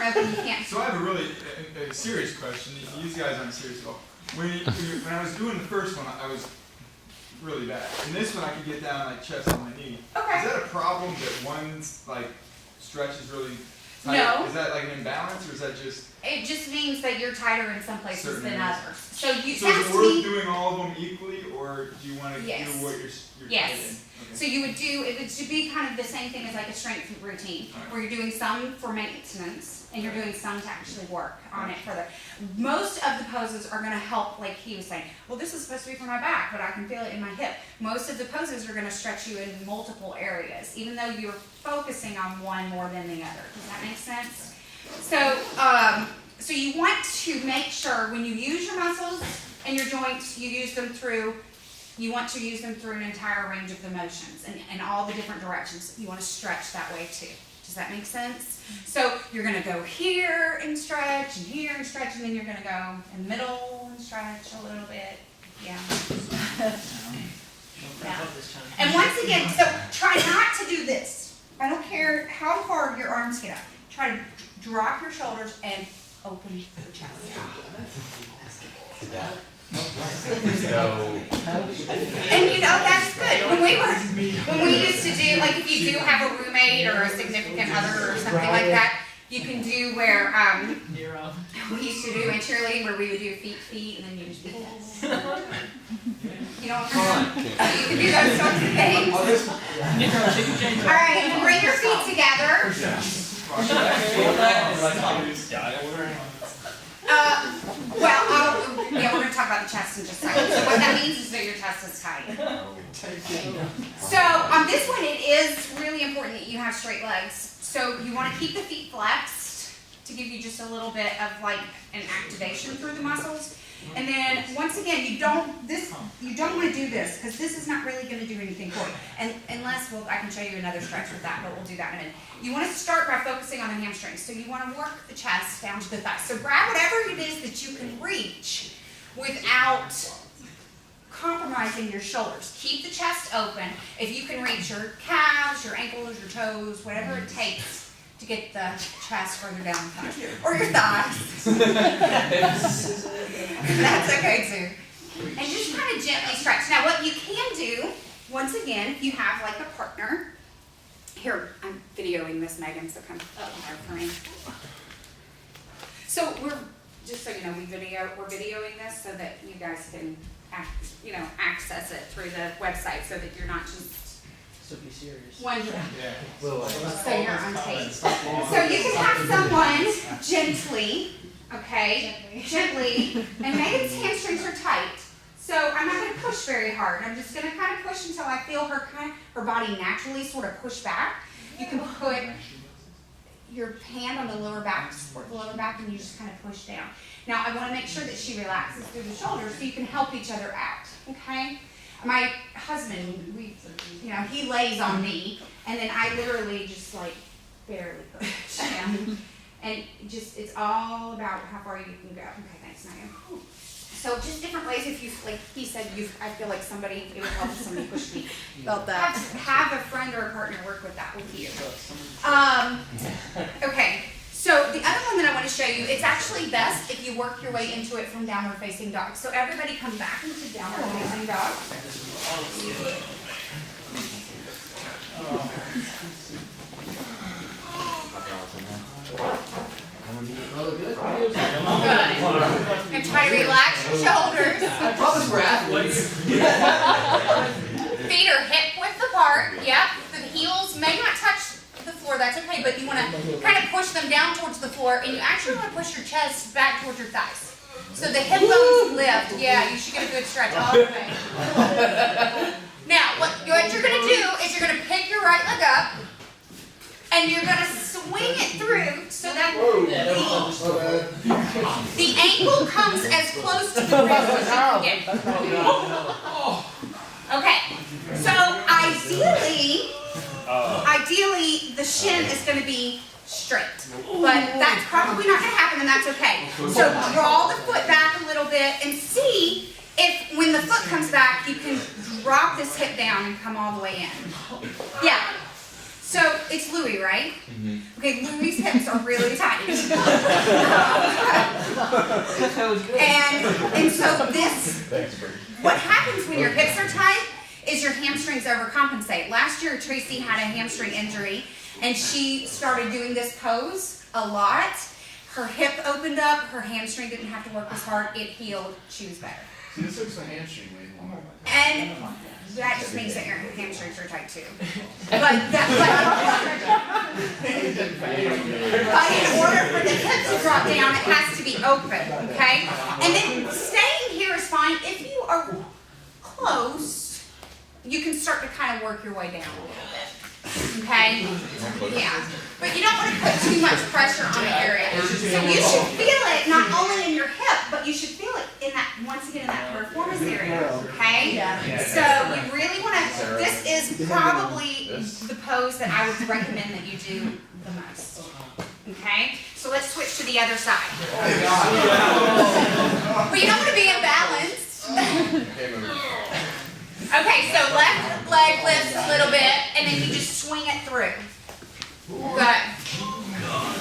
open, you can't. So I have a really a serious question. These guys aren't serious at all. When I was doing the first one, I was really bad. In this one, I could get down like chest on my knee. Okay. Is that a problem that one's like stretch is really tight? No. Is that like an imbalance, or is that just? It just means that you're tighter in some places Certain than areas. others. So you So is that's it to worth me. doing all of them equally, or do you want to Yes. do what you're Yes. tight in? So you would do, it should be kind of the same thing as like a strength routine, Alright. where you're doing some for maintenance and you're doing some to actually work on it further. Most of the poses are gonna help, like he was saying, well, this is supposed to be for my back, but I can feel it in my hip. Most of the poses are gonna stretch you in multiple areas, even though you're focusing on one more than the other. Does that make sense? So you want to make sure when you use your muscles and your joints, you want to use them through an entire range of the motions and all the different directions. You want to stretch that way too. Does that make sense? So you're going to go here and stretch, and here and stretch, and then you're going to go in the middle and stretch a little bit. Yeah. Yeah. And once again, so try not to do this. I don't care how hard your arms get up. Try to drop your shoulders and open the chest. And you know, that's good. When we used to do, like if you do have a roommate or a significant other or something like that, you can do where, we used to do in cheerleading where we would do feet, and then you just do this. You know what I'm saying? You can do those sorts of things. Alright, and bring your feet together. Yeah, we're going to talk about the chest in just a second. So what that means is that your chest is tight. So on this one, it is really important that you have straight legs. So you want to keep the feet flexed to give you just a little bit of like an activation through the muscles. And then once again, you don't want to do this because this is not really going to do anything for you. And unless I can show you another stretch with that, but we'll do that in a minute. You want to start by focusing on the hamstrings. So you want to work the chest down to the thighs. So grab whatever it is that you can reach without compromising your shoulders. Keep the chest open. If you can reach your calves, your ankles, your toes, whatever it takes to get the chest further down the thighs. Or your thighs. That's okay too. And just kind of gently stretch. Now what you can do, once again, if you have like a partner, here, I'm videoing this, Megan, so come up there for me. So just so you know, we're videoing this so that you guys can access it through the website so that you're not just So be serious. wondering. Yeah. So you're on tape. So you can have someone gently, okay, gently, and Megan's hamstrings are tight. So I'm not going to push very hard. I'm just going to kind of push until I feel her body naturally sort of push back. You can put your hand on the lower back, support the lower back, and you just kind of push down. Now I want to make sure that she relaxes through the shoulders so you can help each other out, okay? My husband, he lays on me, and then I literally just like barely push down. And it's all about how far you can go. Okay, thanks, Megan. So just different ways. If you, like he said, I feel like it would help if somebody pushed me. Felt that. Have a friend or a partner work with that with you. Okay. So the other one that I want to show you, it's actually best if you work your way into it from downward facing dog. So everybody come back into downward facing dog. Good. And try to relax your shoulders. I promise we're athletes. Feet are hip width apart. Yep. The heels may not touch the floor. That's okay. But you want to kind of push them down towards the floor, and you actually want to push your chest back towards your thighs. So the hip bones lift. Yeah, you should get a good stretch all the way. Now, what you're going to do is you're going to pick your right leg up, and you're going to swing it through so that the ankle comes as close to the wrist as you can get. Okay, so ideally the shin is going to be straight, but that's probably not going to happen, and that's okay. So draw the foot back a little bit and see if when the foot comes back, you can drop this hip down and come all the way in. Yeah. So it's Louis, right? Okay, Louis' hips are really tight. And so this, what happens when your hips are tight is your hamstrings overcompensate. Last year, Tracy had a hamstring injury, and she started doing this pose a lot. Her hip opened up, her hamstring didn't have to work as hard, it healed, she was better. See, this looks like a hamstring wave. And that just means that your hamstrings are tight too. But in order for the hip to drop down, it has to be open, okay? And then staying here is fine. If you are close, you can start to kind of work your way down a little bit. Okay? Yeah. But you don't want to put too much pressure on the area. So you should feel it not only in your hip, but you should feel it in that, once again, in that piriformis area. Okay? So you really want to, this is probably the pose that I would recommend that you do the most. Okay? So let's switch to the other side. But you don't want to be imbalanced. Okay, so left leg lifts a little bit, and then you just swing it through. Good.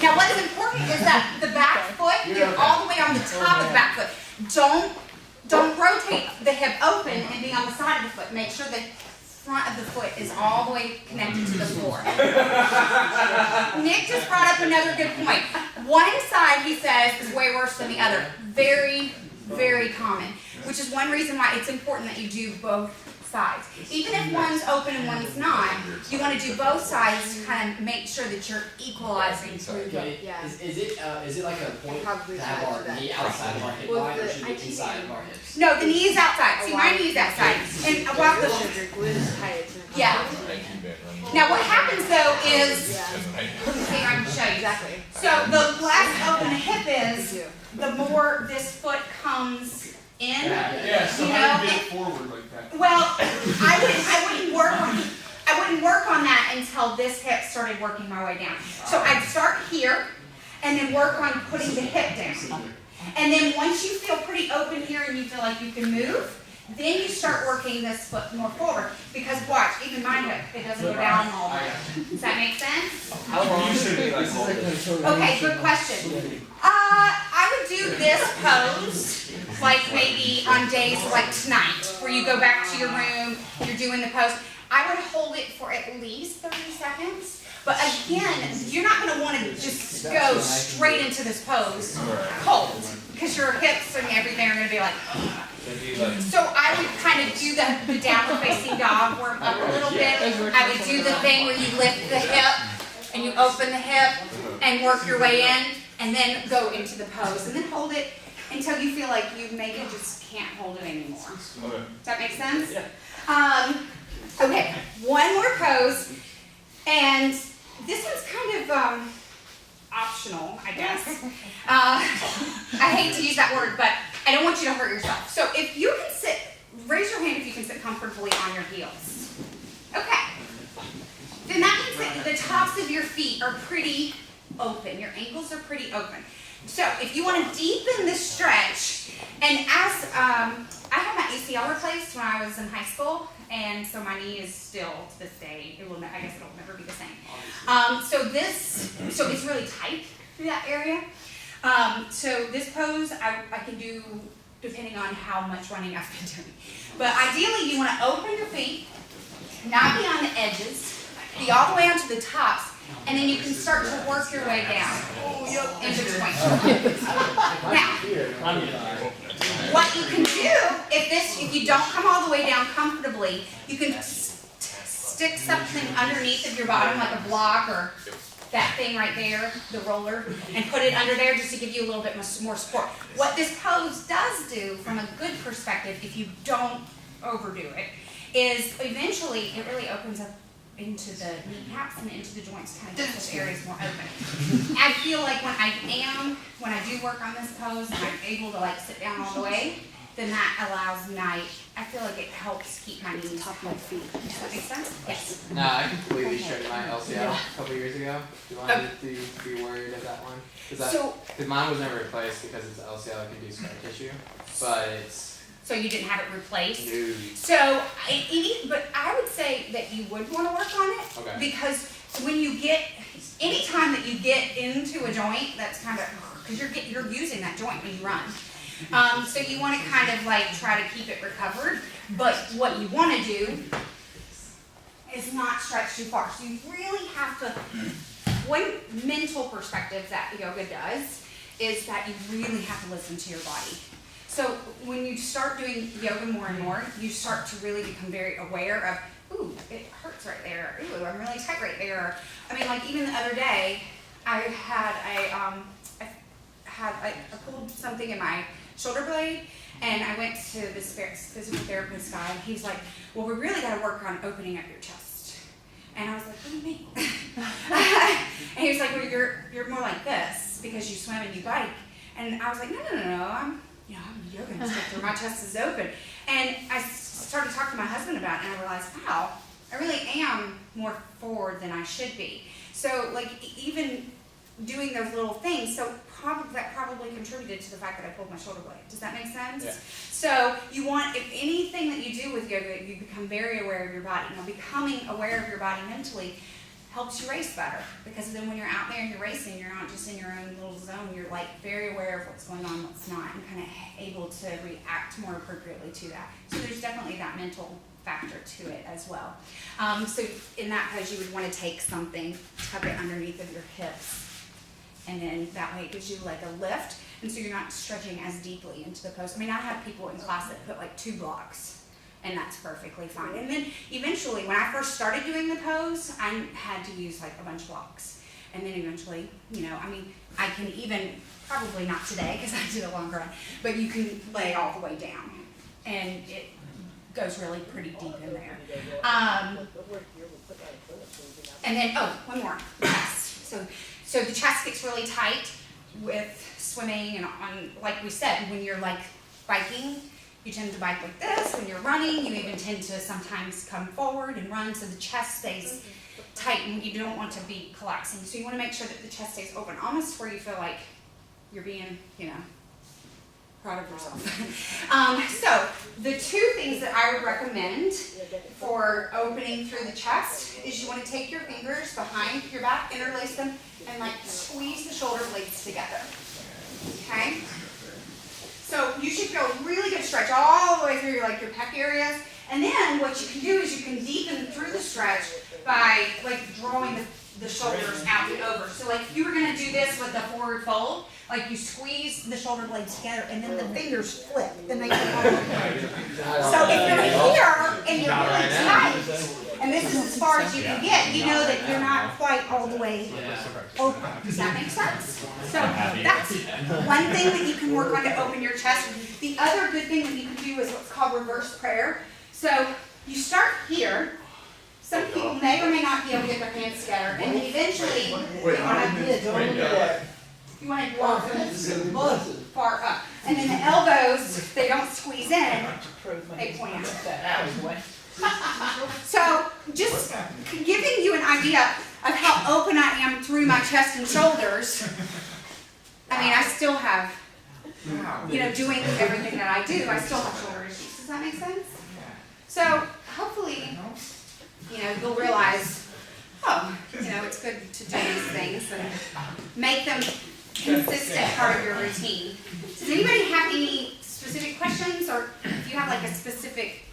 Now what is important is that the back foot, you're all the way on the top of the back foot. Don't rotate the hip open and be on the side of the foot. Make sure the front of the foot is all the way connected to the floor. Nick just brought up another good point. One side, he says, is way worse than the other. Very, very common. Which is one reason why it's important that you do both sides. Even if one's open and one's not, you want to do both sides to kind of make sure that you're equalizing. Okay. Yeah. Is it like a point Probably to have our knee outside of our hip Well, line, or the should it be inside of our hips? No, the knee is outside. See, my knee is outside. And while the, yeah. Now what happens though is, okay, I'm going to show you. Exactly. So the less open the hip is, the more this foot comes in. Yeah, so You how know, do you get it forward like that? Well, I wouldn't work on that until this hip started working my way down. So I'd start here and then work on putting the hip down. And then once you feel pretty open here and you feel like you can move, then you start working this foot more forward. Because watch, even my hip, it doesn't go down all the way. Does that make sense? How long? Okay, good question. I would do this pose, like maybe on days like tonight, where you go back to your room, you're doing the pose. I would hold it for at least 30 seconds. But again, you're not going to want to just go straight into this pose cold, because your hips and everything are going to be like, so I would kind of do the downward facing dog, warm up a little bit. I would do the thing where you lift the hip and you open the hip and work your way in, and then go into the pose, and then hold it until you feel like you maybe just can't hold it anymore. Does that make sense? Yeah. Okay, one more pose, and this one's kind of optional, I guess. I hate to use that word, but I don't want you to hurt yourself. So if you can sit, raise your hand if you can sit comfortably on your heels. Okay. Then that means that the tops of your feet are pretty open. Your ankles are pretty open. So if you want to deepen the stretch, and as I had my ACL replaced when I was in high school, and so my knee is still to this day. I guess it'll never be the same. So it's really tight through that area. So this pose I can do depending on how much running I've been doing. But ideally, you want to open your feet, not be on the edges, be all the way onto the tops, and then you can start to work your way down in between. Now, what you can do, if you don't come all the way down comfortably, you can stick something underneath of your bottom, like a block or that thing right there, the roller, and put it under there just to give you a little bit more support. What this pose does do, from a good perspective, if you don't overdo it, is eventually it really opens up into the kneecaps and into the joints, kind of get those areas more open. I feel like when I do work on this pose, and I'm able to like sit down all the way, then that allows I feel like it helps keep my knees off my feet. Does that make sense? Yes. No, I completely straightened my LCL a couple years ago. Do you want me to be worried of that one? Because mine was never replaced because it's LCL, it can do scar tissue, but it's... So you didn't have it replaced? No. So, but I would say that you would want to work on it. Okay. Because when you get, anytime that you get into a joint, that's kind of, because you're using that joint when you run. So you want to kind of like try to keep it recovered, but what you want to do is not stretch too far. So you really have to, one mental perspective that yoga does is that you really have to listen to your body. So when you start doing yoga more and more, you start to really become very aware of, ooh, it hurts right there. Ooh, I'm really tight right there. I mean, like even the other day, I pulled something in my shoulder blade, and I went to this physical therapist guy, and he's like, well, we really got to work on opening up your chest. And I was like, what do you mean? And he was like, well, you're more like this because you swim and you bike. And I was like, no, I'm a yoga instructor. My chest is open. And I started talking to my husband about it, and I realized, wow, I really am more forward than I should be. So, like, even doing those little things, that probably contributed to the fact that I pulled my shoulder blade. Does that make sense? Yeah. So you want, if anything that you do with yoga, you become very aware of your body. Now, becoming aware of your body mentally helps you race better, because then when you're out there and you're racing, you're not just in your own little zone. You're like very aware of what's going on, what's not, and kind of able to react more appropriately to that. So there's definitely that mental factor to it as well. So in that pose, you would want to take something, tuck it underneath of your hips, and then that way it gives you like a lift, and so you're not stretching as deeply into the pose. I mean, I have people in class that put like 2 blocks, and that's perfectly fine. And then eventually, when I first started doing the pose, I had to use like a bunch of blocks. And then eventually, I can even, probably not today because I did a long run, but you can lay all the way down, and it goes really pretty deep in there. And then, one more, chest. So the chest gets really tight with swimming, and like we said, when you're like biking, you tend to bike like this. When you're running, you even tend to sometimes come forward and run, so the chest stays tight, and you don't want to be collapsing. So you want to make sure that the chest stays open, almost where you feel like you're being, proud of yourself. So the 2 things that I would recommend for opening through the chest is you want to take your fingers behind your back, interlace them, and like squeeze the shoulder blades together. Okay? So you should feel a really good stretch all the way through your pec areas. And then what you can do is you can deepen through the stretch by like drawing the shoulders out and over. So like if you were going to do this with the forward fold, like you squeeze the shoulder blades together and then the fingers flip and they come over. So if you're here and you're really tight, and this is as far as you can get, you know that you're not quite all the way open. Does that make sense? So that's one thing that you can work on to open your chest. The other good thing that you can do is what's called reverse prayer. So you start here. Some people may or may not be able to get their hands together, and then eventually you want to walk them far up. And then the elbows, they don't squeeze in, they point out. So just giving you an idea of how open I am through my chest and shoulders. I mean, I still have, doing everything that I do, I still have shoulder issues. Does that make sense? So hopefully, you'll realize, it's good to do these things and make them consistent part of your routine. Does anybody have any specific questions, or if you have like a specific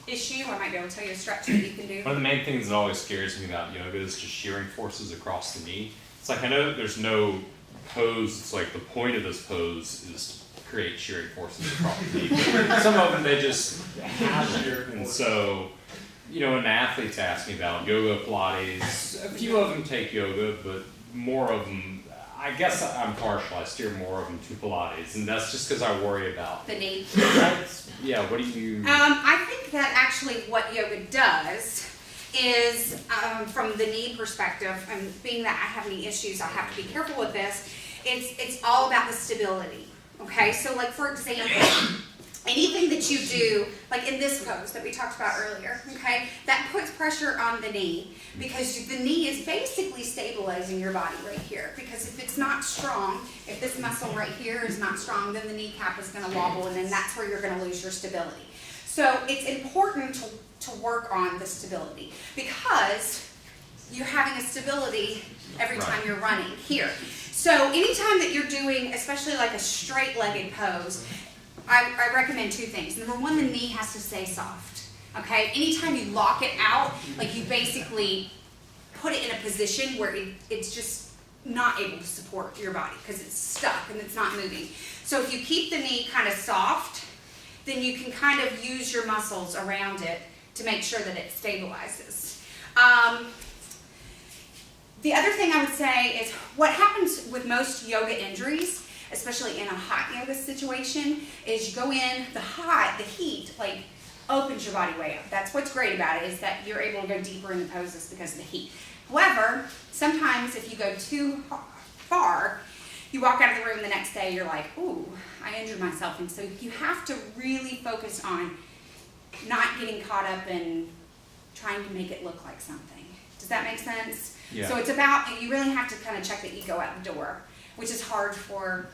issue, I might be able to tell you a stretch that you can do. One of the main things that always scares me about yoga is just shearing forces across the knee. It's like, I know that there's no pose, it's like the point of this pose is to create shearing forces across the knee. But some of them, they just have it. And so, when athletes ask me about yoga, Pilates, a few of them take yoga, but more of them, I guess I'm partial, I steer more of them to Pilates, and that's just because I worry about the knee. Yeah, what do you... I think that actually what yoga does is, from the knee perspective, and being that I have knee issues, I have to be careful with this, it's all about the stability, okay? So like, for example, anything that you do, like in this pose that we talked about earlier, okay, that puts pressure on the knee, because the knee is basically stabilizing your body right here. Because if it's not strong, if this muscle right here is not strong, then the kneecap is going to wobble, and then that's where you're going to lose your stability. So it's important to work on the stability, because you're having a stability every time Right. you're running here. So anytime that you're doing, especially like a straight-legged pose, I recommend two things. Number one, the knee has to stay soft, okay? Anytime you lock it out, like you basically put it in a position where it's just not able to support your body because it's stuck and it's not moving. So if you keep the knee kind of soft, then you can kind of use your muscles around it to make sure that it stabilizes. The other thing I would say is what happens with most yoga injuries, especially in a hot yoga situation, is you go in, the heat, like, opens your body way up. That's what's great about it, is that you're able to go deeper in the poses because of the heat. However, sometimes if you go too far, you walk out of the room the next day, you're like, ooh, I injured myself. And so you have to really focus on not getting caught up in trying to make it look like something. Does that make sense? Yeah. So it's about, you really have to kind of check the ego out the door, which is hard for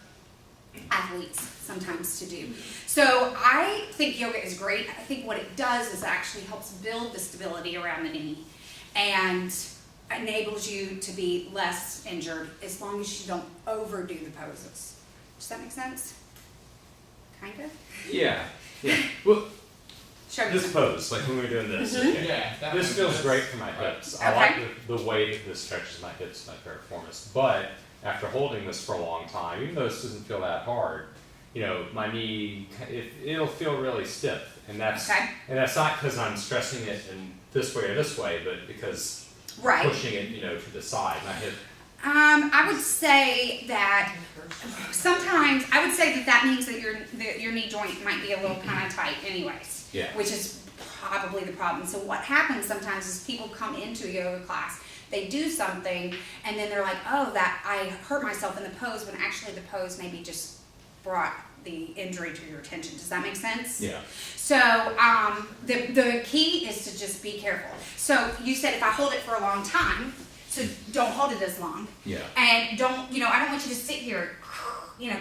athletes sometimes to do. So I think yoga is great. I think what it does is actually helps build the stability around the knee and enables you to be less injured as long as you don't overdo the poses. Does that make sense? Kind of? Yeah. Well, Show me. this pose, like when we were doing this, okay. Yeah, that This makes feels sense. great for my hips. I Okay. like the way that this stretches my hips, my piriformis. But after holding this for a long time, even though this doesn't feel that hard, you know, my knee, it'll feel really stiff. And that's Okay. not because I'm stressing it in this way or this way, but because Right. pushing it, you know, to the side. My hip. I would say that sometimes, I would say that means that your knee joint might be a little kind of tight anyways. Yeah. Which is probably the problem. So what happens sometimes is people come into a yoga class, they do something, and then they're like, oh, that I hurt myself in the pose, when actually the pose maybe just brought the injury to your attention. Does that make sense? Yeah. So the key is to just be careful. So you said if I hold it for a long time, so don't hold it as long. Yeah. And don't, I don't want you to sit here,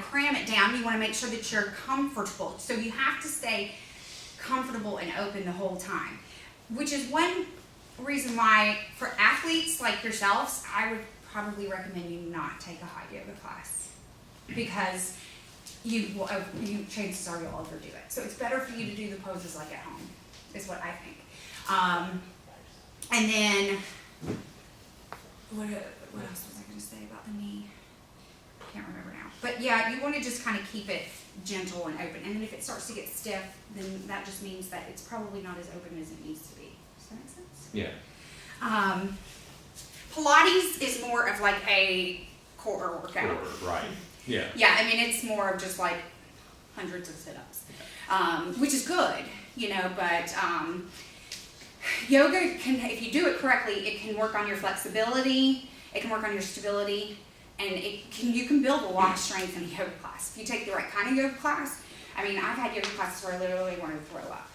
cram it down. You want to make sure that you're comfortable. So you have to stay comfortable and open the whole time, which is one reason why for athletes like yourselves, I would probably recommend you not take a hot yoga class because chances are you'll overdo it. So it's better for you to do the poses like at home, is what I think. And then, what else was I going to say about the knee? Can't remember now. But yeah, you want to just kind of keep it gentle and open. And then if it starts to get stiff, then that just means that it's probably not as open as it needs to be. Does that make sense? Yeah. Pilates is more of like a core workout. Right. Yeah. Yeah, I mean, it's more of just like hundreds of sit-ups, which is good, but yoga can, if you do it correctly, it can work on your flexibility, it can work on your stability, and you can build a lot of strength in a yoga class. If you take the right kind of yoga class, I mean, I've had yoga classes where I literally wanted to throw up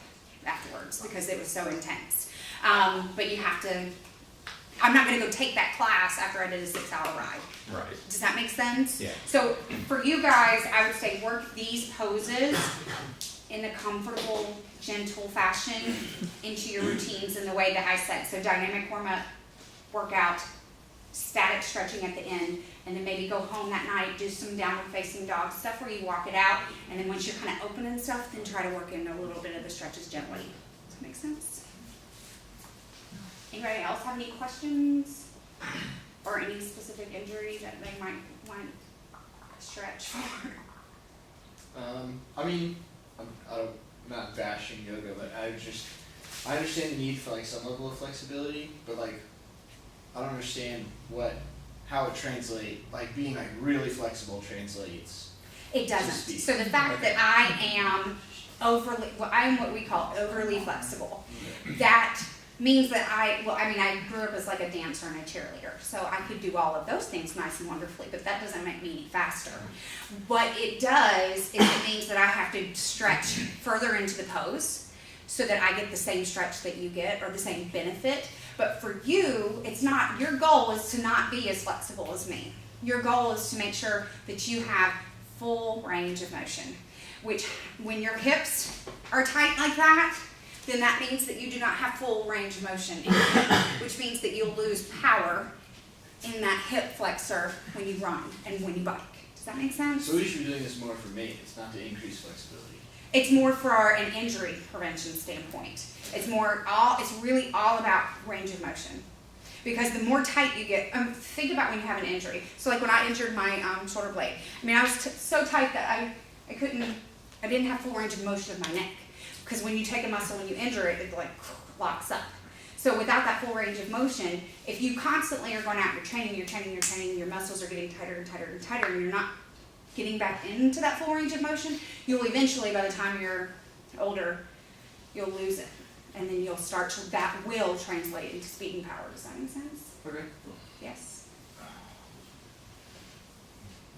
afterwards because it was so intense. But you have to, I'm not going to go take that class after I did a 6-hour ride. Right. Does that make sense? Yeah. So for you guys, I would say work these poses in a comfortable, gentle fashion into your routines in the way that I said. So dynamic warm-up, workout, static stretching at the end, and then maybe go home that night, do some downward facing dog stuff where you walk it out, and then once you're kind of open and stuff, then try to work in a little bit of the stretches gently. Does that make sense? Anybody else have any questions? Or any specific injury that they might want to stretch for? I mean, I'm not bashing yoga, but I understand the need for like some level of flexibility, but like, I don't understand how it translates, like being like really flexible translates. It doesn't. So the fact that I am what we call overly flexible, that means that I grew up as like a dancer and a cheerleader, so I could do all of those things nice and wonderfully, but that doesn't make me any faster. What it does is it means that I have to stretch further into the pose so that I get the same stretch that you get or the same benefit. But for you, it's not, your goal is to not be as flexible as me. Your goal is to make sure that you have full range of motion, which when your hips are tight like that, then that means that you do not have full range of motion, which means that you'll lose power in that hip flexor when you run and when you bike. Does that make sense? So we should be doing this more for maintenance, not to increase flexibility. It's more for an injury prevention standpoint. It's really all about range of motion. Because the more tight you get, think about when you have an injury. So like when I injured my shoulder blade, I mean, I was so tight that I didn't have full range of motion of my neck. Because when you take a muscle and you injure it, it like locks up. So without that full range of motion, if you constantly are going out, you're training, your muscles are getting tighter and tighter and tighter, and you're not getting back into that full range of motion, you'll eventually, by the time you're older, you'll lose it. And then that will translate into speed and power. Does that make sense? Okay. Yes.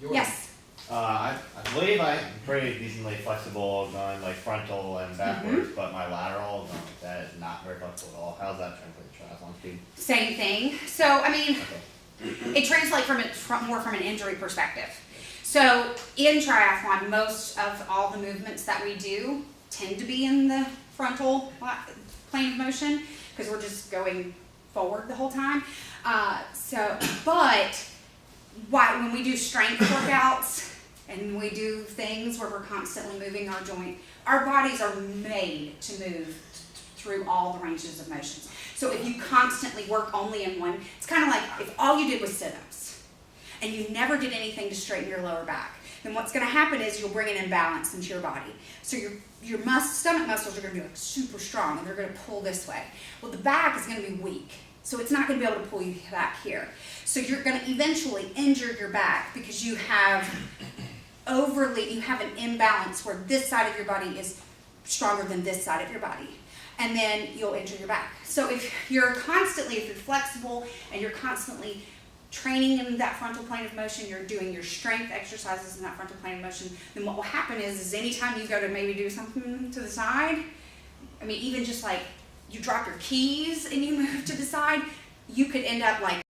Yours. Yes. I believe I'm pretty decently flexible going like frontal and backwards, Mm-hmm. but my lateral, that is not very flexible at all. How's that translate to triathlon speed? Same thing. So, I mean, Okay. it translates more from an injury perspective. So in triathlon, most of all the movements that we do tend to be in the frontal plane of motion because we're just going forward the whole time. But when we do strength workouts and we do things where we're constantly moving our joint, our bodies are made to move through all the ranges of motions. So if you constantly work only in one, it's kind of like if all you did was sit-ups and you never did anything to straighten your lower back, then what's going to happen is you'll bring an imbalance into your body. So your stomach muscles are going to be like super strong and they're going to pull this way. Well, the back is going to be weak. So it's not going to be able to pull you back here. So you're going to eventually injure your back because you have an imbalance where this side of your body is stronger than this side of your body. And then you'll injure your back. So if you're flexible and you're constantly training in that frontal plane of motion, you're doing your strength exercises in that frontal plane of motion, then what will happen is anytime you go to maybe do something to the side, I mean, even just like you drop your keys and you move to the side, you could end up like